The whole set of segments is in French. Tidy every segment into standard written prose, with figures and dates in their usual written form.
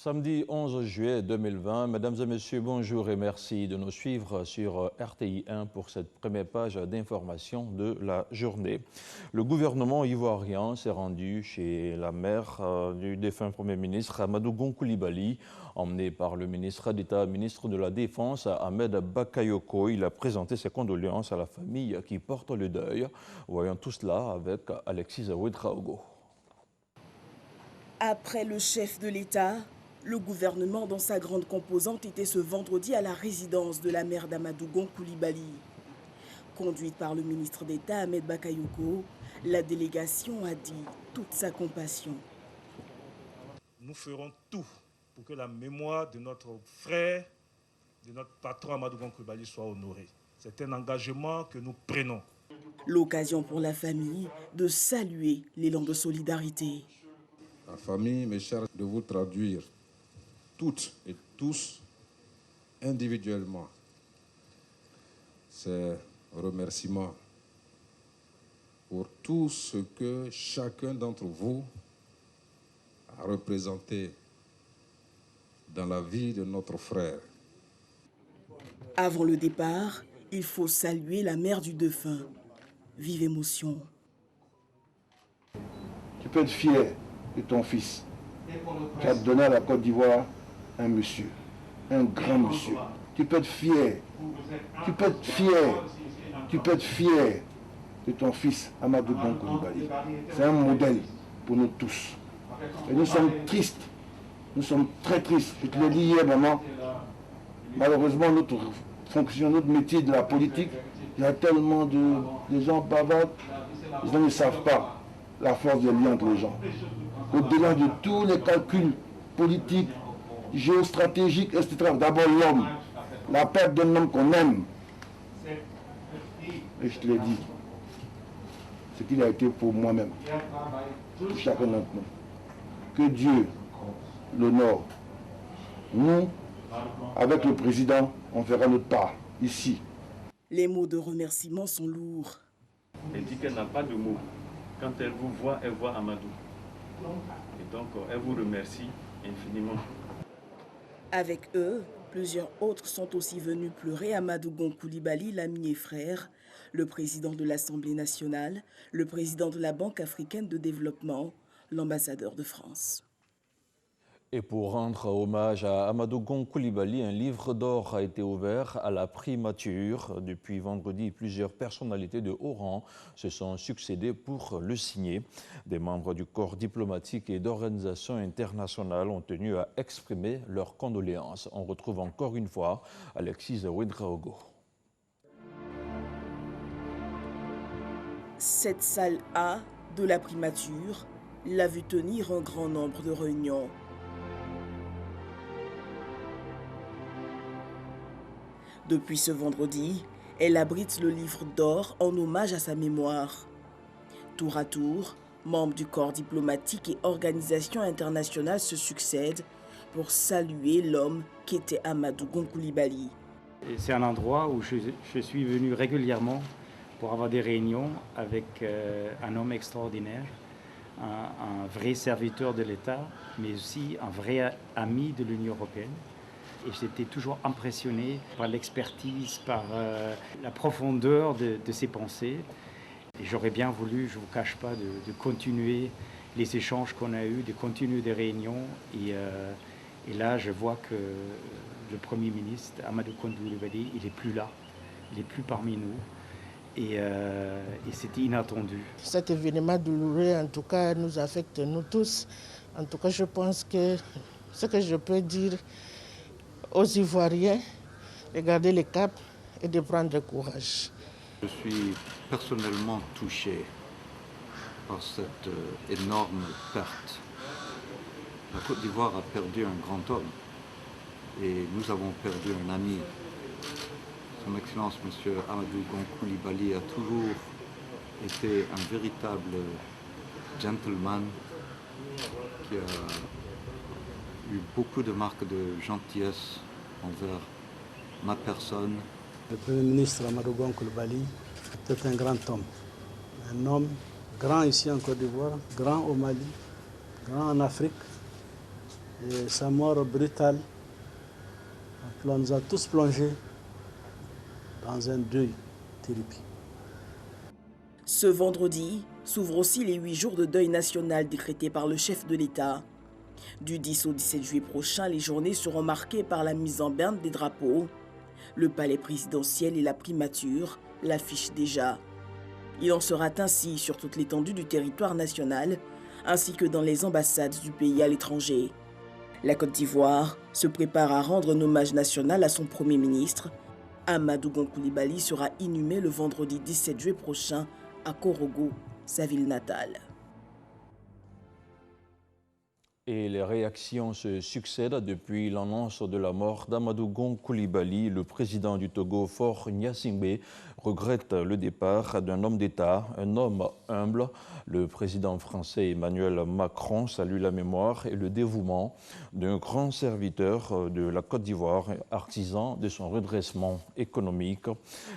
Samedi 11 juillet 2020, mesdames et messieurs, bonjour et merci de nous suivre sur RTI 1 pour cette première page d'information de la journée. Le gouvernement ivoirien s'est rendu chez la mère du défunt Premier ministre Amadou Gon Coulibaly, emmené par le ministre d'État, ministre de la Défense Ahmed Bakayoko. Il a présenté ses condoléances à la famille qui porte le deuil. Voyons tout cela avec Alexis Ouedraogo. Après le chef de l'État, le gouvernement dans sa grande composante était ce vendredi à la résidence de la mère d'Amadou Gon Coulibaly. Conduite par le ministre d'État Ahmed Bakayoko, la délégation a dit toute sa compassion. Nous ferons tout pour que la mémoire de notre frère, de notre patron Amadou Gon Coulibaly soit honorée. C'est un engagement que nous prenons. L'occasion pour la famille de saluer l'élan de solidarité. La famille me charge de vous traduire toutes et tous individuellement ces remerciements pour tout ce que chacun d'entre vous a représenté dans la vie de notre frère. Avant le départ, il faut saluer la mère du défunt. Vive émotion. Tu peux être fier de ton fils qui a donné à la Côte d'Ivoire un monsieur, un grand monsieur. Tu peux être fier, tu peux être fier de ton fils Amadou Gon Coulibaly. C'est un modèle pour nous tous. Et nous sommes tristes, nous sommes très tristes. Je te l'ai dit hier, maman, malheureusement notre fonction, notre métier de la politique, il y a tellement de gens bavards, les gens ne savent pas la force des liens entre les gens. Au-delà de tous les calculs politiques, géostratégiques, etc. D'abord l'homme, la perte d'un homme qu'on aime. Et je te l'ai dit, ce qu'il a été pour moi-même, pour chacun d'entre nous. Que Dieu l'honore. Nous, avec le président, on fera notre part, ici. Les mots de remerciement sont lourds. Elle dit qu'elle n'a pas de mots. Quand elle vous voit, elle voit Amadou. Et donc, elle vous remercie infiniment. Avec eux, plusieurs autres sont aussi venus pleurer Amadou Gon Coulibaly, l'ami et frère, le président de l'Assemblée nationale, le président de la Banque africaine de développement, l'ambassadeur de France. Et pour rendre hommage à Amadou Gon Coulibaly, un livre d'or a été ouvert à la primature. Depuis vendredi, plusieurs personnalités de haut rang se sont succédées pour le signer. Des membres du corps diplomatique et d'organisations internationales ont tenu à exprimer leurs condoléances. On retrouve encore une fois Alexis Ouedraogo. Cette salle A de la primature l'a vu tenir un grand nombre de réunions. Depuis ce vendredi, elle abrite le livre d'or en hommage à sa mémoire. Tour à tour, membres du corps diplomatique et organisations internationales se succèdent pour saluer l'homme qu'était Amadou Gon Coulibaly. C'est un endroit où je suis venu régulièrement pour avoir des réunions avec un homme extraordinaire, un vrai serviteur de l'État, mais aussi un vrai ami de l'Union européenne. Et j'étais toujours impressionné par l'expertise, par la profondeur de ses pensées. Et j'aurais bien voulu, je ne vous cache pas, de continuer les échanges qu'on a eus, de continuer des réunions. Et là, je vois que le Premier ministre, Amadou Gon Coulibaly, il n'est plus là, il n'est plus parmi nous. Et c'était inattendu. Cet événement douloureux, en tout cas, nous affecte nous tous. En tout cas, je pense que ce que je peux dire aux Ivoiriens, de garder le cap et de prendre courage. Je suis personnellement touché par cette énorme perte. La Côte d'Ivoire a perdu un grand homme et nous avons perdu un ami. Son Excellence, M. Amadou Gon Coulibaly, a toujours été un véritable gentleman qui a eu beaucoup de marques de gentillesse envers ma personne. Le Premier ministre Amadou Gon Coulibaly était un grand homme. Un homme grand ici en Côte d'Ivoire, grand au Mali, grand en Afrique. Et sa mort brutale nous a tous plongés dans un deuil terrible. Ce vendredi s'ouvrent aussi les 8 jours de deuil national décrétés par le chef de l'État. Du 10 au 17 juillet prochain, les journées seront marquées par la mise en berne des drapeaux. Le palais présidentiel et la primature l'affichent déjà. Il en sera ainsi sur toute l'étendue du territoire national, ainsi que dans les ambassades du pays à l'étranger. La Côte d'Ivoire se prépare à rendre un hommage national à son Premier ministre. Amadou Gon Coulibaly sera inhumé le vendredi 17 juillet prochain à Korogo, sa ville natale. Et les réactions se succèdent depuis l'annonce de la mort d'Amadou Gon Coulibaly. Le président du Togo, Faure Gnassingbé, regrette le départ d'un homme d'État, un homme humble. Le président français Emmanuel Macron salue la mémoire et le dévouement d'un grand serviteur de la Côte d'Ivoire, artisan de son redressement économique.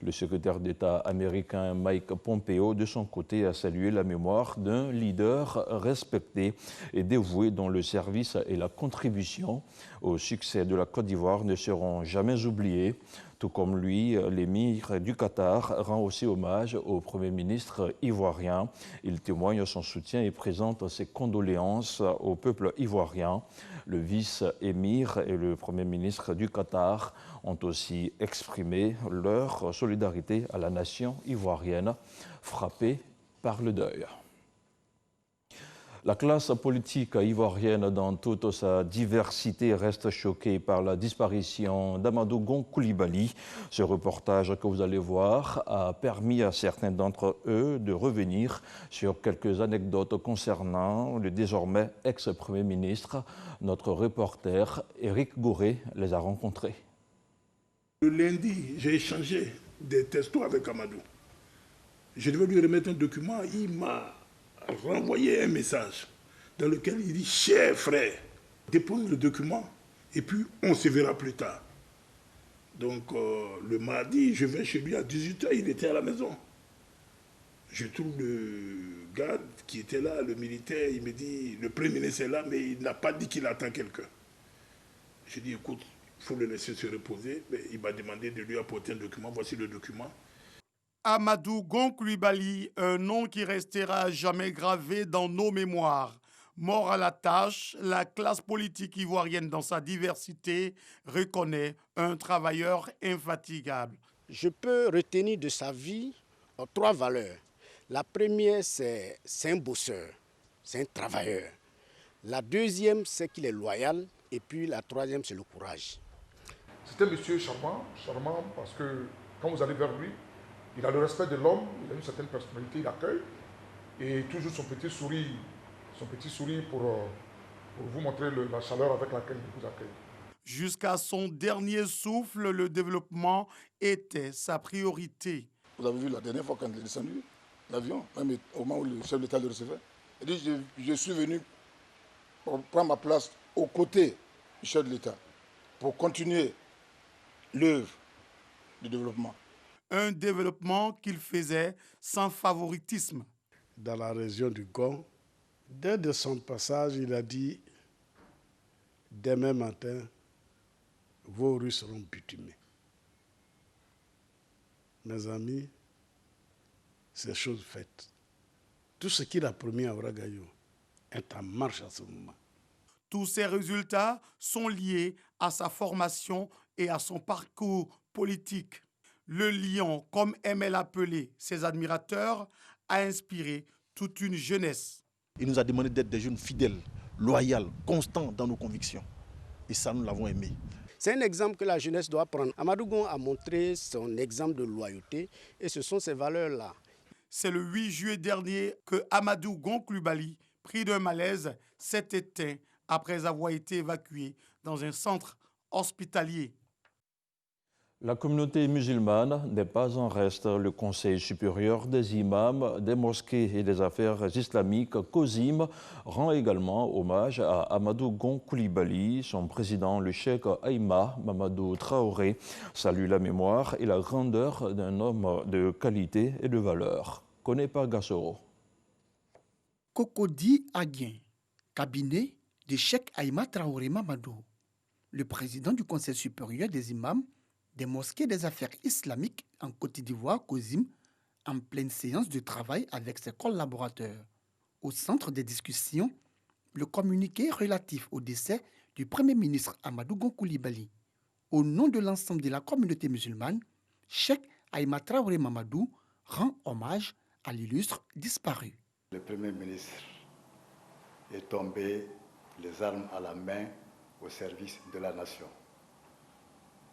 Le secrétaire d'État américain Mike Pompeo, de son côté, a salué la mémoire d'un leader respecté et dévoué dont le service et la contribution au succès de la Côte d'Ivoire ne seront jamais oubliés. Tout comme lui, l'émir du Qatar rend aussi hommage au Premier ministre ivoirien. Il témoigne son soutien et présente ses condoléances au peuple ivoirien. Le vice-émir et le Premier ministre du Qatar ont aussi exprimé leur solidarité à la nation ivoirienne frappée par le deuil. La classe politique ivoirienne dans toute sa diversité reste choquée par la disparition d'Amadou Gon Coulibaly. Ce reportage que vous allez voir a permis à certains d'entre eux de revenir sur quelques anecdotes concernant le désormais ex-premier ministre. Notre reporter Éric Gouré les a rencontrés. Le lundi, j'ai échangé des textos avec Amadou. Je devais lui remettre un document, il m'a renvoyé un message dans lequel il dit « Cher frère, dépose le document et puis on se verra plus tard ». Donc le mardi, je vais chez lui à 18h, il était à la maison. Je trouve le garde qui était là, le militaire, il me dit « Le Premier ministre est là, mais il n'a pas dit qu'il attend quelqu'un ». Je dis « Écoute, il faut le laisser se reposer ». Mais il m'a demandé de lui apporter un document, voici le document. Amadou Gon Coulibaly, un nom qui restera jamais gravé dans nos mémoires. Mort à la tâche, la classe politique ivoirienne dans sa diversité reconnaît un travailleur infatigable. Je peux retenir de sa vie 3 valeurs. La première, c'est un bosseur, c'est un travailleur. La deuxième, c'est qu'il est loyal. Et puis la troisième, c'est le courage. C'est un monsieur charmant parce que quand vous allez vers lui, il a le respect de l'homme, il a une certaine personnalité, il accueille, et toujours son petit sourire pour vous montrer la chaleur avec laquelle il vous accueille. Jusqu'à son dernier souffle, le développement était sa priorité. Vous avez vu la dernière fois quand il est descendu, l'avion, même au moment où le chef de l'État le recevait, il dit je suis venu pour prendre ma place aux côtés du chef de l'État pour continuer l'œuvre de développement. Un développement qu'il faisait sans favoritisme. Dans la région du Gon, dès de son passage, il a dit « Demain matin, vos rues seront bitumées ». Mes amis, c'est chose faite. Tout ce qu'il a promis à Ouagadougou est en marche à ce moment. Tous ces résultats sont liés à sa formation et à son parcours politique. Le lion, comme aimaient l'appeler ses admirateurs, a inspiré toute une jeunesse. Il nous a demandé d'être des jeunes fidèles, loyaux, constants dans nos convictions. Et ça, nous l'avons aimé. C'est un exemple que la jeunesse doit prendre. Amadou Gon a montré son exemple de loyauté et ce sont ces valeurs-là. C'est le 8 juillet dernier que Amadou Gon Coulibaly, pris d'un malaise, s'est éteint après avoir été évacué dans un centre hospitalier. La communauté musulmane n'est pas en reste. Le Conseil supérieur des imams, des mosquées et des affaires islamiques, COSIM, rend également hommage à Amadou Gon Coulibaly. Son président, le cheikh Aïma Mamadou Traoré, salue la mémoire et la grandeur d'un homme de qualité et de valeur. Connaît par Gassoro. Cocody Aguien, cabinet de Cheikh Aïma Traoré Mamadou, le président du Conseil supérieur des imams des mosquées des affaires islamiques en Côte d'Ivoire, COSIM, en pleine séance de travail avec ses collaborateurs. Au centre des discussions, le communiqué relatif au décès du Premier ministre Amadou Gon Coulibaly. Au nom de l'ensemble de la communauté musulmane, Cheikh Aïma Traoré Mamadou rend hommage à l'illustre disparu. Le Premier ministre est tombé les armes à la main au service de la nation.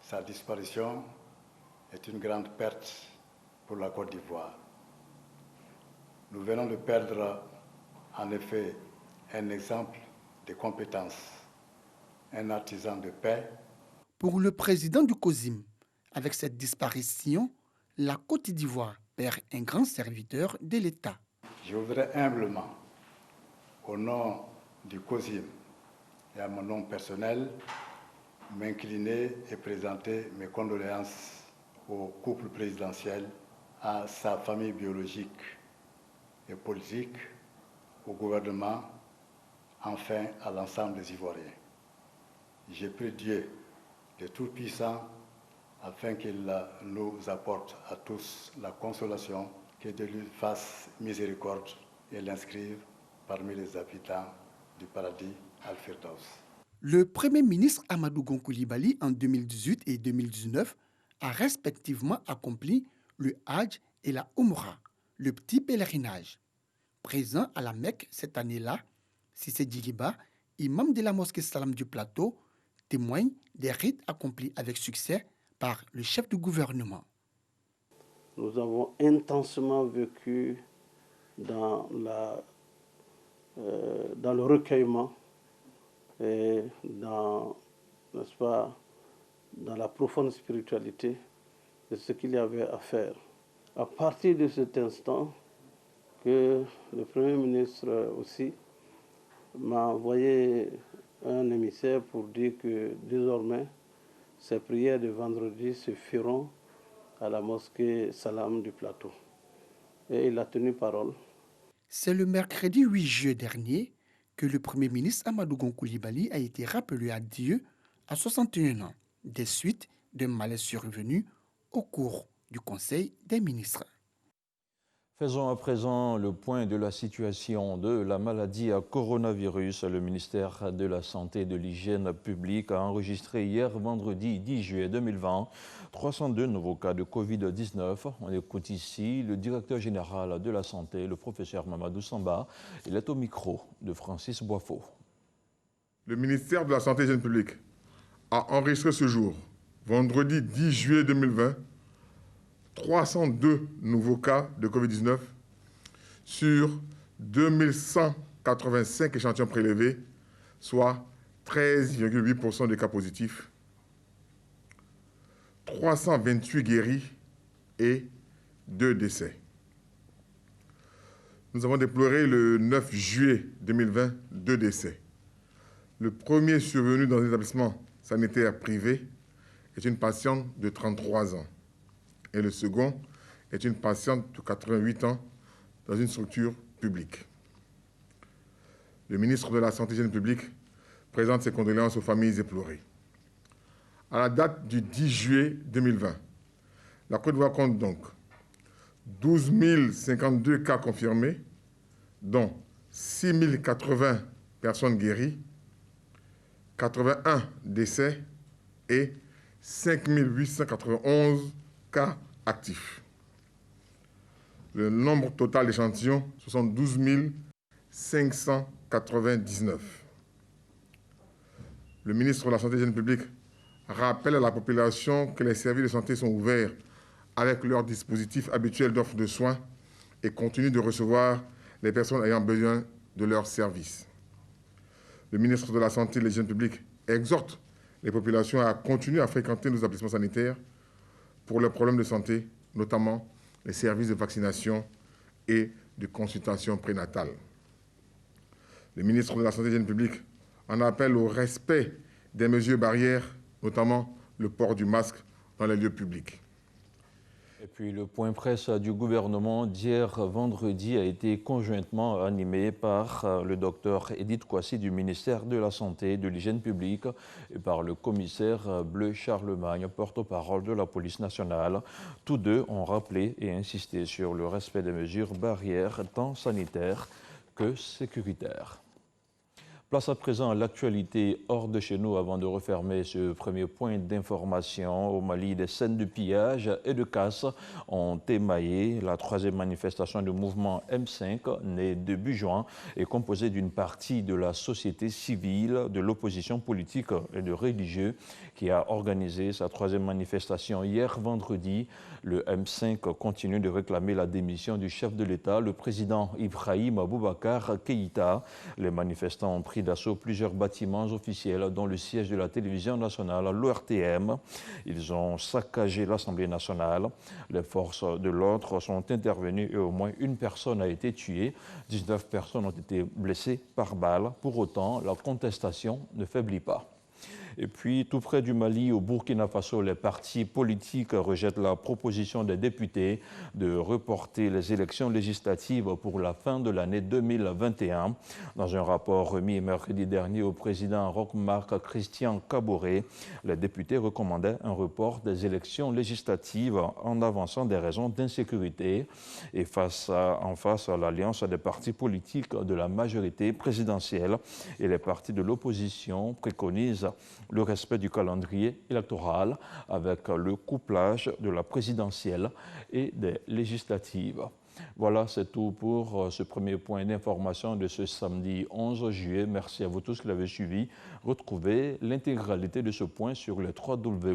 Sa disparition est une grande perte pour la Côte d'Ivoire. Nous venons de perdre en effet un exemple de compétence, un artisan de paix. Pour le président du COSIM, avec cette disparition, la Côte d'Ivoire perd un grand serviteur de l'État. Je voudrais humblement, au nom du COSIM et à mon nom personnel, m'incliner et présenter mes condoléances au couple présidentiel, à sa famille biologique et politique, au gouvernement, enfin à l'ensemble des Ivoiriens. J'ai pris Dieu, le Tout-Puissant, afin qu'il nous apporte à tous la consolation, que Dieu lui fasse miséricorde et l'inscrive parmi les habitants du paradis Al-Firdaus. Le Premier ministre Amadou Gon Coulibaly, en 2018 et 2019, a respectivement accompli le Hajj et la Umrah, le petit pèlerinage. Présent à la Mecque cette année-là, Cissé Djiliba, imam de la mosquée Salam du Plateau, témoigne des rites accomplis avec succès par le chef du gouvernement. Nous avons intensément vécu dans le recueillement et dans la profonde spiritualité de ce qu'il y avait à faire. À partir de cet instant que le Premier ministre aussi m'a envoyé un émissaire pour dire que désormais, ces prières de vendredi se feront à la mosquée Salam du Plateau. Et il a tenu parole. C'est le mercredi 8 juillet dernier que le Premier ministre Amadou Gon Coulibaly a été rappelé à Dieu à 61 ans, des suites d'un malaise survenu au cours du Conseil des ministres. Faisons à présent le point de la situation de la maladie à coronavirus. Le ministère de la Santé et de l'Hygiène publique a enregistré hier vendredi 10 juillet 2020 302 nouveaux cas de Covid-19. On écoute ici le directeur général de la Santé, le professeur Mamadou Samba. Il est au micro de Francis Boifo. Le ministère de la Santé et de l'Hygiène publique a enregistré ce jour, vendredi 10 juillet 2020, 302 nouveaux cas de Covid-19 sur 2185 échantillons prélevés, soit 13,8% des cas positifs, 328 guéris et 2 décès. Nous avons déploré le 9 juillet 2020 2 décès. Le premier survenu dans un établissement sanitaire privé est une patiente de 33 ans. Et le second est une patiente de 88 ans dans une structure publique. Le ministre de la Santé et de l'Hygiène publique présente ses condoléances aux familles éplorées. À la date du 10 juillet 2020, la Côte d'Ivoire compte donc 12 052 cas confirmés, dont 6 080 personnes guéries, 81 décès et 5 891 cas actifs. Le nombre total d'échantillons, 72 599. Le ministre de la Santé et de l'Hygiène publique rappelle à la population que les services de santé sont ouverts avec leur dispositif habituel d'offre de soins et continuent de recevoir les personnes ayant besoin de leurs services. Le ministre de la Santé et de l'Hygiène publique exhorte les populations à continuer à fréquenter nos établissements sanitaires pour leurs problèmes de santé, notamment les services de vaccination et de consultation prénatale. Le ministre de la Santé et de l'Hygiène publique en appelle au respect des mesures barrières, notamment le port du masque dans les lieux publics. Et puis le point presse du gouvernement d'hier vendredi a été conjointement animé par le docteur Edith Kouassi du ministère de la Santé et de l'Hygiène publique et par le commissaire Bleu Charlemagne, porte-parole de la police nationale. Tous deux ont rappelé et insisté sur le respect des mesures barrières tant sanitaires que sécuritaires. Place à présent à l'actualité hors de chez nous avant de refermer ce premier point d'information. Au Mali, des scènes de pillage et de casse ont émaillé la troisième manifestation du mouvement M5, né début juin, et composée d'une partie de la société civile, de l'opposition politique et de religieux qui a organisé sa troisième manifestation hier vendredi. Le M5 continue de réclamer la démission du chef de l'État, le président Ibrahim Boubacar Keïta. Les manifestants ont pris d'assaut plusieurs bâtiments officiels, dont le siège de la télévision nationale, l'ORTM. Ils ont saccagé l'Assemblée nationale. Les forces de l'ordre sont intervenues et au moins une personne a été tuée. 19 personnes ont été blessées par balle. Pour autant, la contestation ne faiblit pas. Et puis, tout près du Mali, au Burkina Faso, les partis politiques rejettent la proposition des députés de reporter les élections législatives pour la fin de l'année 2021. Dans un rapport remis mercredi dernier au président Roch-Marc Christian Kaboré, les députés recommandaient un report des élections législatives en avançant des raisons d'insécurité. Et en face à l'alliance des partis politiques de la majorité présidentielle et les partis de l'opposition préconisent le respect du calendrier électoral avec le couplage de la présidentielle et des législatives. Voilà, c'est tout pour ce premier point d'information de ce samedi 11 juillet. Merci à vous tous qui l'avez suivi. Retrouvez l'intégralité de ce point sur le www.rti.ci.